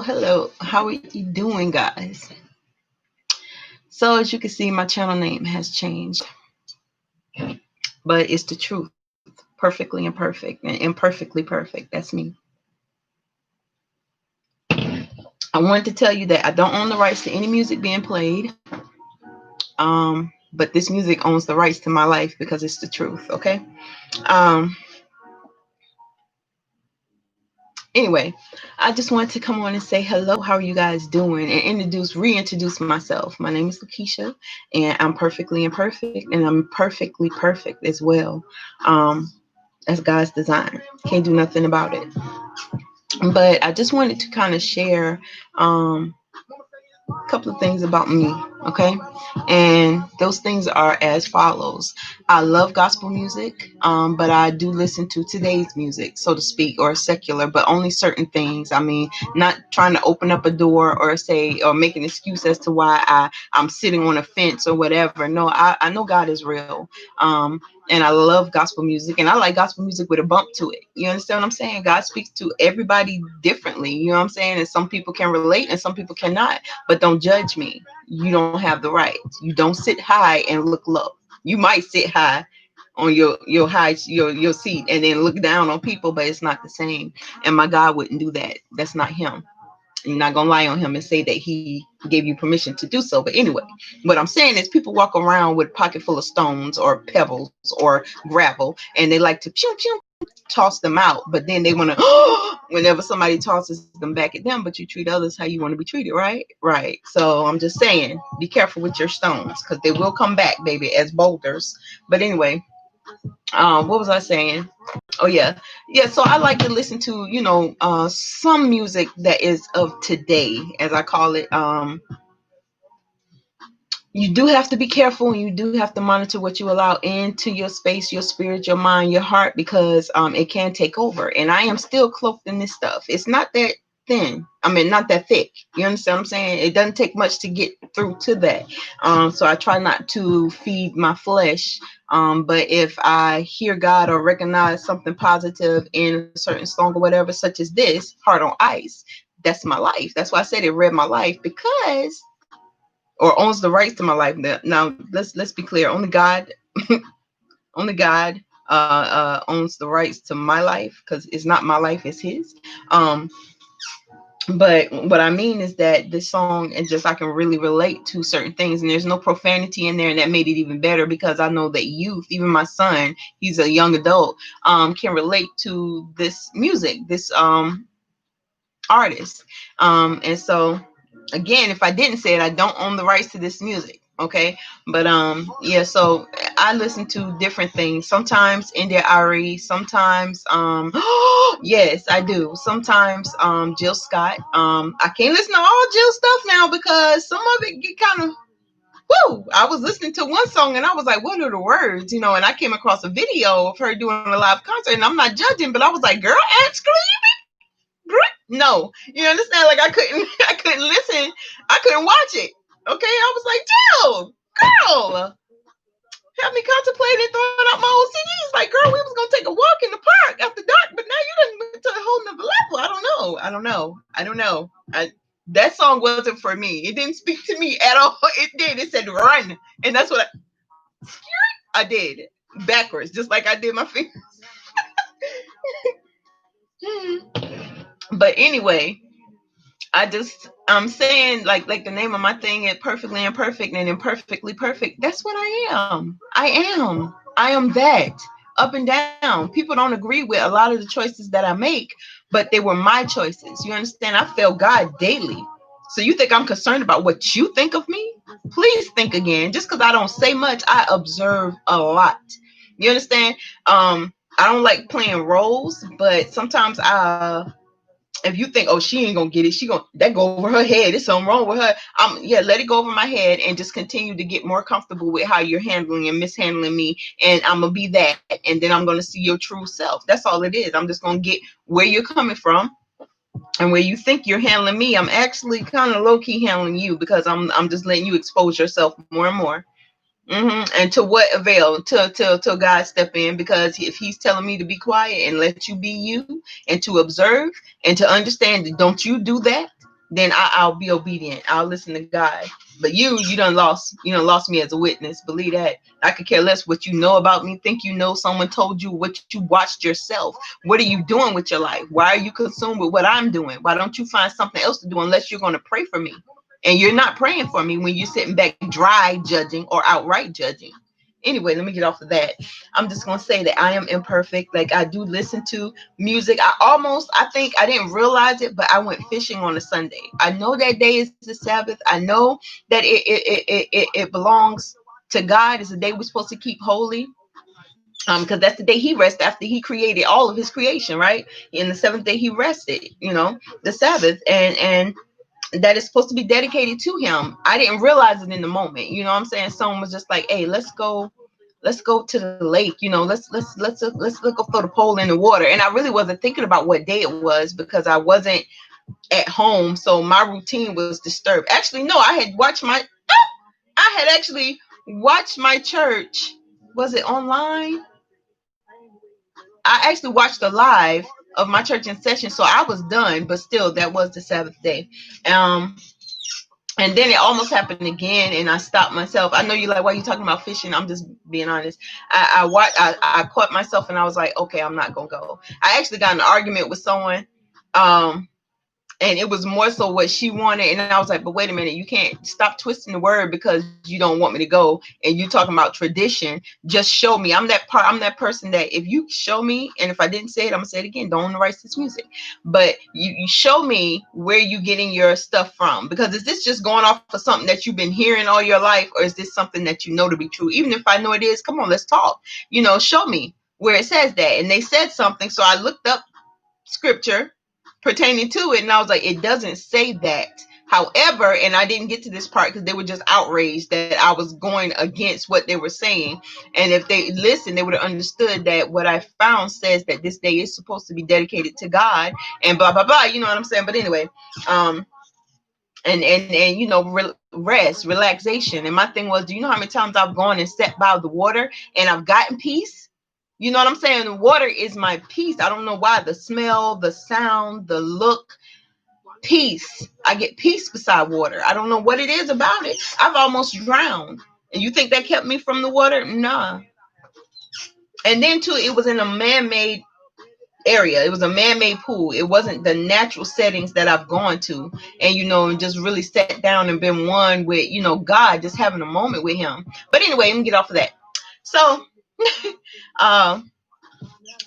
Hello. How are you doing, guys? So, as you can see, my channel name has changed, but it's the truth. Perfectly imperfect and imperfectly perfect. That's me. I wanted to tell you that I don't own the rights to any music being played. But this music owns the rights to my life because it's the truth. Okay. Um, Anyway, I just wanted to come on and say hello. How are you guys doing? And reintroduce myself. My name is Lakeisha, and I'm perfectly imperfect, and I'm perfectly perfect as well. Um, as God's design. Can't do nothing about it. But I just wanted to kind of share a couple of things about me, okay? And those things are as follows. I love gospel music, but I do listen to today's music, so to speak, or secular, but only certain things. I mean, not trying to open up a door or say or make an excuse as to why I'm sitting on a fence or whatever. No, I know God is real. And I love gospel music, and I like gospel music with a bump to it. You understand what I'm saying? God speaks to everybody differently. You know what I'm saying? And some people can relate and some people cannot. But don't judge me. You don't have the right. You don't sit high and look low. You might sit high on your seat and then look down on people, but it's not the same. And my God wouldn't do that. That's not him. You're not gonna lie on him and say that he gave you permission to do so. But anyway, what I'm saying is people walk around with a pocket full of stones or pebbles or gravel, and they like to pew pew toss them out, but then they want to whenever somebody tosses them back at them. But you treat others how you want to be treated, right. So I'm just saying, be careful with your stones because they will come back, baby, as boulders. But anyway, what was I saying? Oh yeah. So I like to listen to some music that is of today, as I call it. You do have to be careful, and you do have to monitor what you allow into your space, your spirit, your mind, your heart, because it can take over. And I am still cloaked in this stuff. It's not that thin. I mean, not that thick. You understand what I'm saying? It doesn't take much to get through to that. So I try not to feed my flesh. But if I hear God or recognize something positive in a certain song or whatever, such as this, Heart on Ice, that's my life. That's why I said it read my life, because or owns the rights to my life. Now let's be clear. Only God owns the rights to my life, because it's not my life, it's his. But what I mean is that this song, and just I can really relate to certain things, and there's no profanity in there, and that made it even better, because I know that youth, even my son, he's a young adult, can relate to this music, this artist. And so again, if I didn't say it, I don't own the rights to this music. Okay. But yeah, so I listen to different things. Sometimes India Ari, sometimes yes, I do. Sometimes Jill Scott. I can't listen to all Jill stuff now because some of it get kind of woo. I was listening to one song and I was like, what are the words? And I came across a video of her doing a live concert, and I'm not judging, but I was like, girl, actually no, you understand? Like I couldn't, I couldn't listen, I couldn't watch it. Okay, I was like, Jill, girl, have me contemplating throwing out my old CDs. Like, girl, we was gonna take a walk in the park after dark, but now you done went to a whole nother level. I don't know. That song wasn't for me. It didn't speak to me at all. It did. It said run, and that's what I did backwards, just like I did my fingers. But anyway, I'm saying, like the name of my thing is perfectly imperfect and imperfectly perfect. That's what I am. I am that, up and down. People don't agree with a lot of the choices that I make, but they were my choices. You understand? I fail God daily. So you think I'm concerned about what you think of me? Please think again. Just because I don't say much, I observe a lot. You understand? I don't like playing roles, but sometimes if you think, oh, she ain't gonna get it, she gonna that go over her head. There's something wrong with her. Yeah, let it go over my head and just continue to get more comfortable with how you're handling and mishandling me. And I'm gonna be that, and then I'm gonna see your true self. That's all it is. I'm just gonna get where you're coming from and where you think you're handling me. I'm actually kind of low key handling you, because I'm just letting you expose yourself more and more. And to what avail? Till God step in, because if he's telling me to be quiet and let you be you and to observe and to understand, don't you do that, then I'll be obedient. I'll listen to God. But you done lost me as a witness. Believe that. I could care less what you know about me. Think you know someone told you what you watched yourself. What are you doing with your life? Why are you consumed with what I'm doing? Why don't you find something else to do unless you're going to pray for me? And you're not praying for me when you're sitting back dry judging or outright judging. Anyway, let me get off of that. I'm just going to say that I am imperfect. Like, I do listen to music. I think I didn't realize it, but I went fishing on a Sunday. I know that day is the Sabbath. I know that it belongs to God. It's the day we're supposed to keep holy. Because that's the day he rested after he created all of his creation, right? In the seventh day he rested, the Sabbath, and that is supposed to be dedicated to him. I didn't realize it in the moment. You know what I'm saying? Someone was just like, "Hey, let's go to the lake. Let's look up for the pole in the water." And I really wasn't thinking about what day it was because I wasn't at home, so my routine was disturbed. Actually, no, I had actually watched my church. Was it online? I actually watched the live of my church in session, so I was done, but still, that was the Sabbath day. Um, and then it almost happened again, and I stopped myself. I know you're like, why are you talking about fishing? I'm just being honest. I caught myself, and I was like, okay, I'm not gonna go. I actually got in an argument with someone. And it was more so what she wanted, and I was like, but wait a minute, you can't stop twisting the word because you don't want me to go, and you talking about tradition. Just show me. I'm that person that if you show me, and if I didn't say it, I'm gonna say it again, don't own the rights to this music, but you show me where you getting your stuff from, because is this just going off of something that you've been hearing all your life, or is this something that you know to be true? Even if I know it is, come on, let's talk. Show me where it says that. And they said something, so I looked up scripture pertaining to it, and I was like, it doesn't say that. However, and I didn't get to this part because they were just outraged that I was going against what they were saying. And if they listened, they would have understood that what I found says that this day is supposed to be dedicated to God and blah blah blah. You know what I'm saying? But anyway, and rest, relaxation. And my thing was, do you know how many times I've gone and sat by the water and I've gotten peace? You know what I'm saying? The water is my peace. I don't know why. The smell, the sound, the look, peace. I get peace beside water. I don't know what it is about it. I've almost drowned. And you think that kept me from the water? Nah. And then too, it was in a man-made area. It was a man-made pool. It wasn't the natural settings that I've gone to, and just really sat down and been one with God, just having a moment with him. But anyway, let me get off of that. So um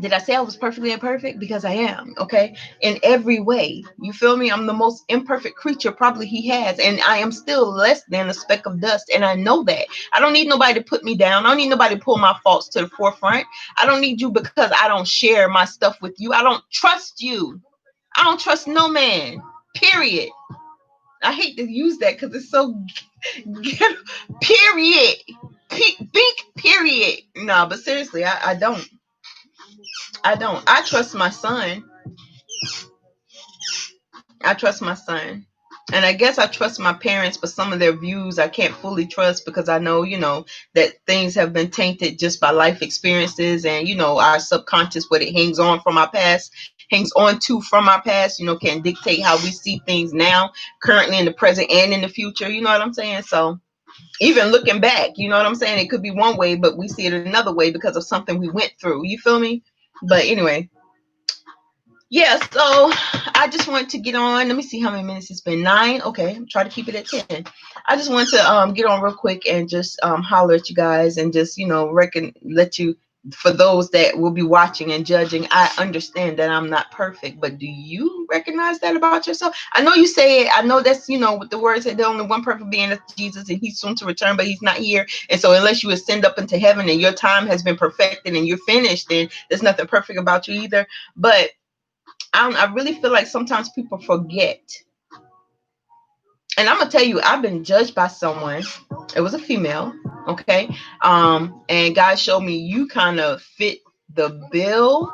did I say I was perfectly imperfect? Because I am, okay? In every way. You feel me? I'm the most imperfect creature probably he has. And I am still less than a speck of dust. And I know that. I don't need nobody to put me down. I don't need nobody to pull my faults to the forefront. I don't need you because I don't share my stuff with you. I don't trust you. I don't trust no man. Period. I hate to use that because it's so period. Big period. No, but seriously, I don't. I don't. I trust my son. I trust my son. And I guess I trust my parents, but some of their views I can't fully trust because I know, that things have been tainted just by life experiences and, our subconscious, what it hangs on from our past, hangs on to from our past, can dictate how we see things now, currently in the present and in the future. You know what I'm saying? So even looking back, you know what I'm saying? It could be one way, but we see it another way because of something we went through. You feel me? But anyway. Yeah, so I just want to get on. Let me see how many minutes it's been. 9. Okay, try to keep it at 10. I just want to get on real quick and just holler at you guys and just let you, for those that will be watching and judging. I understand that I'm not perfect, but do you recognize that about yourself? I know you say it. I know that's what the word said. The only one perfect being is Jesus, and He's soon to return, but He's not here. And so unless you ascend up into heaven and your time has been perfected and you're finished, then there's nothing perfect about you either. But I really feel like sometimes people forget. And I'm gonna tell you, I've been judged by someone. It was a female, okay? And God showed me you kind of fit the bill.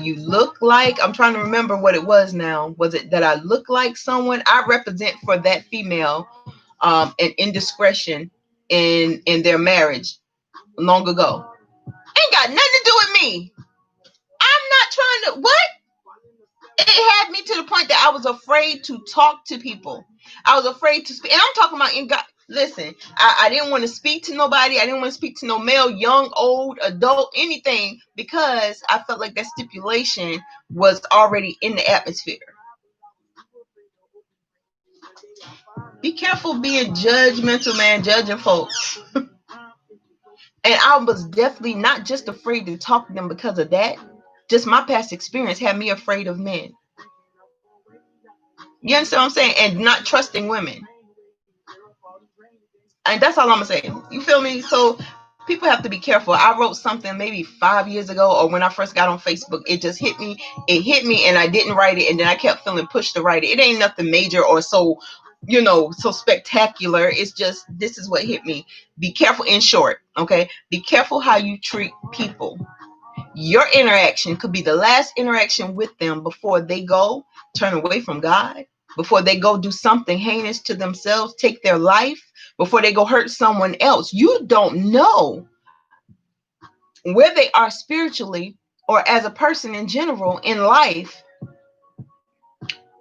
You look like, I'm trying to remember what it was now. Was it that I look like someone? I represent for that female an indiscretion in their marriage long ago. Ain't got nothing to do with me. I'm not trying to what? It had me to the point that I was afraid to talk to people. I was afraid to speak. And I'm talking about in God. Listen, I didn't want to speak to nobody. I didn't want to speak to no male, young, old, adult, anything, because I felt like that stipulation was already in the atmosphere. Be careful being judgmental, man, judging folks. And I was definitely not just afraid to talk to them because of that. Just my past experience had me afraid of men. You understand what I'm saying? And not trusting women. And that's all I'm gonna say. You feel me? So people have to be careful. I wrote something maybe 5 years ago, or when I first got on Facebook. It just hit me. It hit me, and I didn't write it, and then I kept feeling pushed to write it. It ain't nothing major or so, so spectacular. It's just, this is what hit me. Be careful. In short, okay, be careful how you treat people. Your interaction could be the last interaction with them before they go turn away from God, before they go do something heinous to themselves, take their life, before they go hurt someone else. You don't know where they are spiritually or as a person in general in life,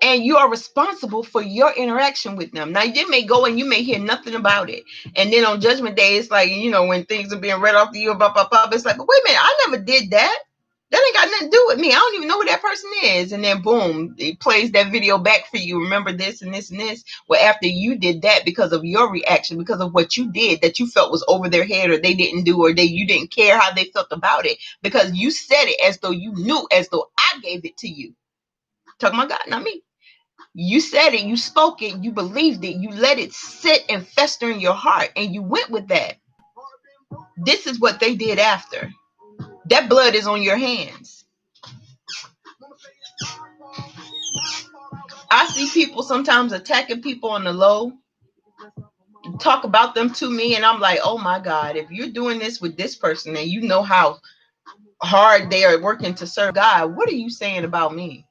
and you are responsible for your interaction with them. Now, you may go and you may hear nothing about it, and then on Judgment Day, it's like, when things are being read off to you, it's like, but wait a minute, I never did that. That ain't got nothing to do with me. I don't even know who that person is. And then boom, it plays that video back for you. Remember this and this and this. Well, after you did that, because of your reaction, because of what you did that you felt was over their head, or they didn't do, or you didn't care how they felt about it, because you said it as though you knew, as though I gave it to you. Talking about God, not me. You said it, you spoke it, you believed it, you let it sit and fester in your heart, and you went with that. This is what they did after. That blood is on your hands. I see people sometimes attacking people on the low, talk about them to me, and I'm like, oh my God, if you're doing this with this person and you know how hard they are working to serve God, what are you saying about me?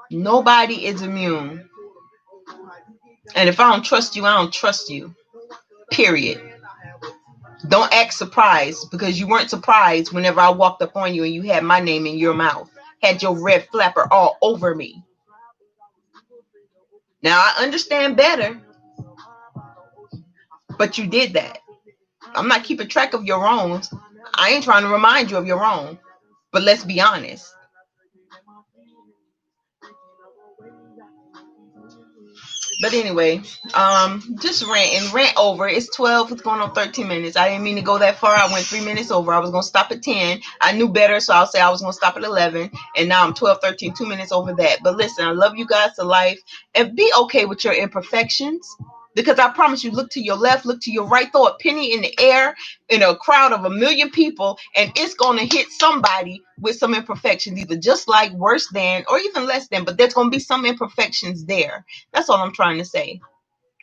Nobody is immune. And if I don't trust you, I don't trust you. Period. Don't act surprised, because you weren't surprised whenever I walked up on you and you had my name in your mouth, had your red flapper all over me. Now, I understand better, but you did that. I'm not keeping track of your wrongs. I ain't trying to remind you of your wrong. But let's be honest. But anyway, just rant over. It's 12. It's going on 13 minutes. I didn't mean to go that far. I went 3 minutes over. I was going to stop at 10. I knew better, so I'll say I was going to stop at 11. And now I'm 12, 13, 2 minutes over that. But listen, I love you guys to life. And be okay with your imperfections. Because I promise you, look to your left, look to your right, throw a penny in the air in a crowd of 1 million people, and it's going to hit somebody with some imperfections, either just like, worse than, or even less than, but there's going to be some imperfections there. That's all I'm trying to say.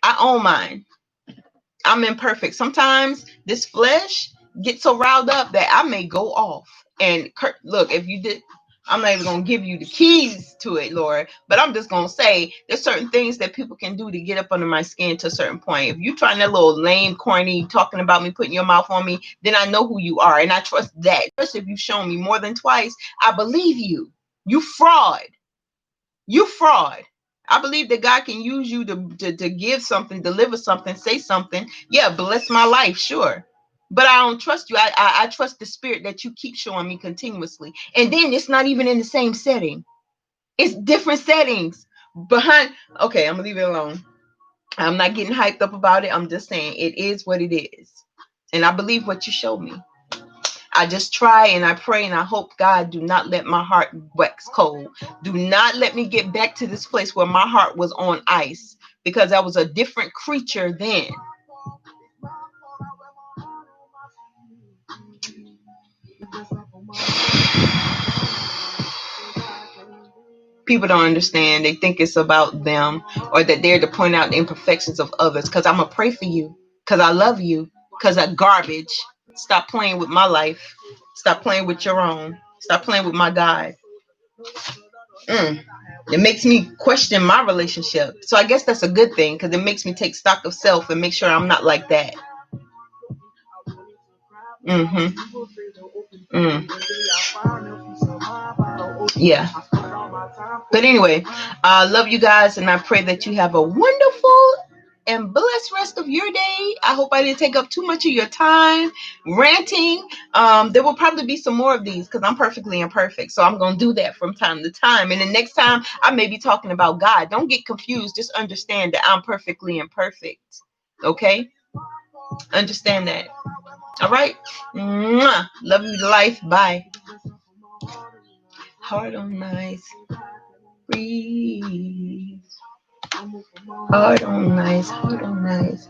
I own mine. I'm imperfect. Sometimes this flesh gets so riled up that I may go off. And look, if you did, I'm not even going to give you the keys to it, Lord. But I'm just going to say there's certain things that people can do to get up under my skin to a certain point. If you're trying that little lame, corny, talking about me, putting your mouth on me, then I know who you are. And I trust that. Especially if you've shown me more than twice, I believe you. You fraud. You fraud. I believe that God can use you to give something, deliver something, say something. Yeah, bless my life, sure. But I don't trust you. I trust the spirit that you keep showing me continuously. And then it's not even in the same setting. It's different settings. Okay, I'm going to leave it alone. I'm not getting hyped up about it. I'm just saying it is what it is. And I believe what you showed me. I just try and I pray and I hope, God, do not let my heart wax cold. Do not let me get back to this place where my heart was on ice, because I was a different creature then. People don't understand. They think it's about them, or that they're to point out the imperfections of others, because I'm going to pray for you, because I love you, because I'm garbage. Stop playing with my life. Stop playing with your own. Stop playing with my God. It makes me question my relationship. So I guess that's a good thing, because it makes me take stock of self and make sure I'm not like that. Yeah. But anyway, I love you guys, and I pray that you have a wonderful and blessed rest of your day. I hope I didn't take up too much of your time ranting. There will probably be some more of these because I'm perfectly imperfect. So I'm going to do that from time to time. And the next time I may be talking about God. Don't get confused. Just understand that I'm perfectly imperfect. Okay? Understand that. All right? Mwah. Love you to life. Bye. Heart on nice. Breathe. Heart on nice. Heart on nice.